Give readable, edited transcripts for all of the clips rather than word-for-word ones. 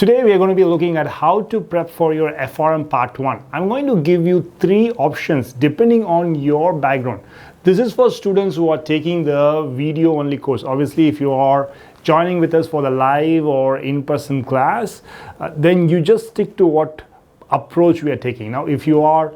Today we are going to be looking at how to prep for your FRM Part 1. I'm going to give you 3 options depending on your background. This is for students who are taking the video only course. Obviously, if you are joining with us for the live or in-person class, then you just stick to what approach we are taking. Now, if you are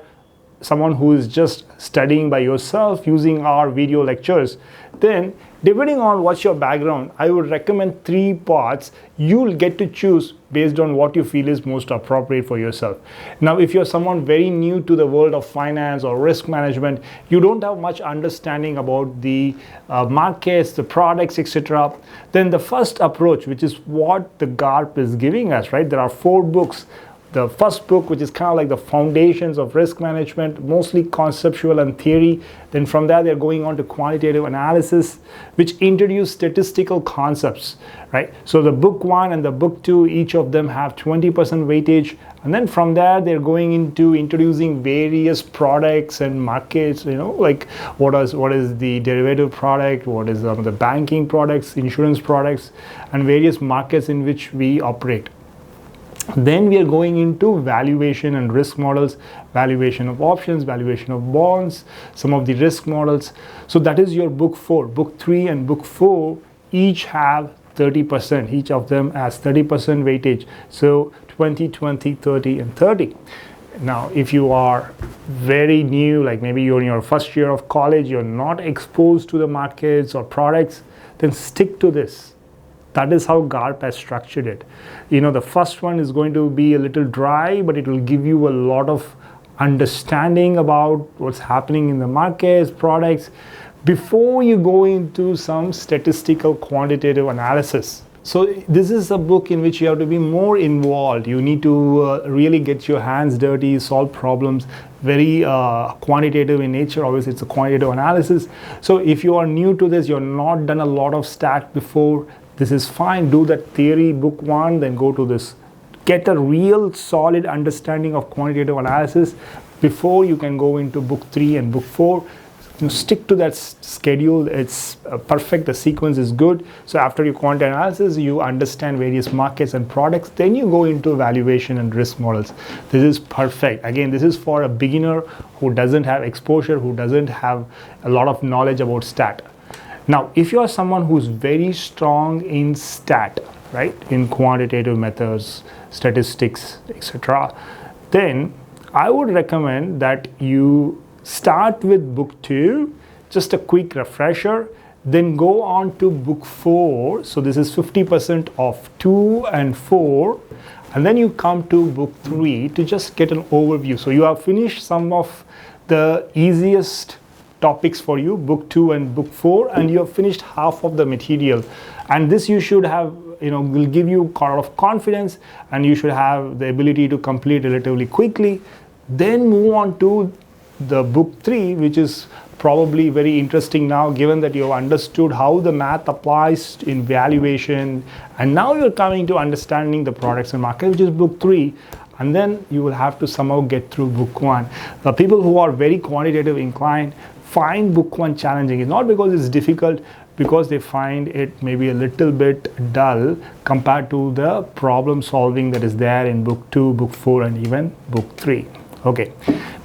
someone who is just studying by yourself using our video lectures, then depending on what's your background, I would recommend 3 parts. You'll get to choose based on what you feel is most appropriate for yourself. Now, if you're someone very new to the world of finance or risk management, you don't have much understanding about the markets, the products, etc., then the first approach, which is what the GARP is giving us, right? There are 4 books. The first book, which is kind of like the foundations of risk management, mostly conceptual and theory. Then from there, they're going on to quantitative analysis, which introduce statistical concepts, right? So the book 1 and the book 2, each of them have 20% weightage. And then from there, they're going into introducing various products and markets, like what is the derivative product, what is the banking products, insurance products, and various markets in which we operate. Then we are going into valuation and risk models, valuation of options, valuation of bonds, some of the risk models. So that is your book 4. Book 3 and book 4 each have 30%. Each of them has 30% weightage. So 20, 20, 30, and 30. Now, if you are very new, like maybe you're in your first year of college, you're not exposed to the markets or products, then stick to this. That is how GARP has structured it. The first one is going to be a little dry, but it will give you a lot of understanding about what's happening in the markets, products, before you go into some statistical quantitative analysis. So this is a book in which you have to be more involved. You need to really get your hands dirty, solve problems, very quantitative in nature. Obviously, it's a quantitative analysis. So if you are new to this, you're not done a lot of stat before, this is fine. Do that theory, book 1, then go to this. Get a real solid understanding of quantitative analysis before you can go into book 3 and book 4. Stick to that schedule. It's perfect. The sequence is good. So after your quantitative analysis, you understand various markets and products. Then you go into valuation and risk models. This is perfect. Again, this is for a beginner who doesn't have exposure, who doesn't have a lot of knowledge about stat. Now, if you are someone who's very strong in stat, right, in quantitative methods, statistics, etc., then I would recommend that you start with book 2, just a quick refresher, then go on to book 4. So this is 50% of 2 and 4. And then you come to book 3 to just get an overview. So you have finished some of the easiest topics for you, book 2 and book 4, and you have finished half of the material. And this you should have, will give you a lot of confidence, and you should have the ability to complete relatively quickly. Then move on to the book 3, which is probably very interesting now, given that you have understood how the math applies in valuation, and now you're coming to understanding the products and market, which is book 3. And then you will have to somehow get through book 1. The people who are very quantitative inclined find book 1 challenging. It's not because it's difficult, because they find it maybe a little bit dull compared to the problem solving that is there in book 2, book 4, and even book 3. Okay.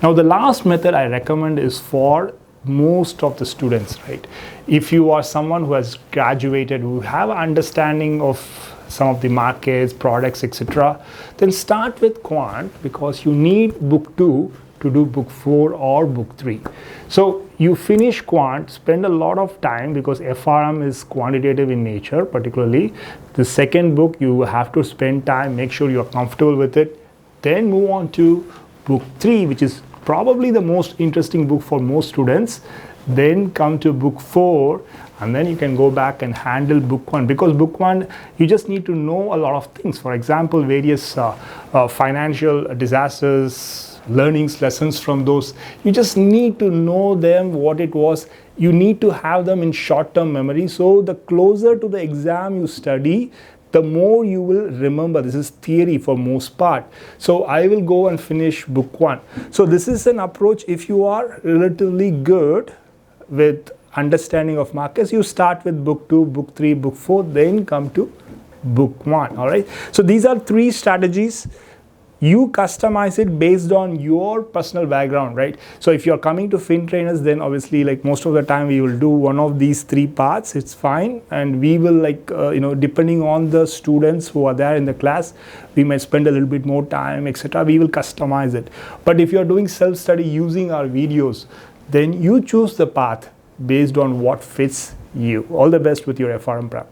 Now the last method I recommend is for most of the students, right? If you are someone who has graduated, who have an understanding of some of the markets, products, etc., then start with quant, because you need book 2 to do book 4 or book 3. So you finish quant, spend a lot of time, because FRM is quantitative in nature, particularly. The second book, you have to spend time, make sure you're comfortable with it. Then move on to book 3, which is probably the most interesting book for most students. Then come to book 4, and then you can go back and handle book 1, because book 1 you just need to know a lot of things. For example, various financial disasters, learnings, lessons from those. You just need to know them, what it was. You need to have them in short-term memory. So the closer to the exam you study, the more you will remember. This is theory for most part. So I will go and finish book 1. So this is an approach. If you are relatively good with understanding of markets, you start with book 2, book 3, book 4, then come to book one. All right, so these are three strategies. You customize it based on your personal background, right? So if you're coming to FinTrainers, then obviously like most of the time we will do one of these three parts, it's fine. And we will like, depending on the students who are there in the class, we might spend a little bit more time, etc. We will customize it. But if you're doing self-study using our videos, then you choose the path based on what fits you. All the best with your FRM prep.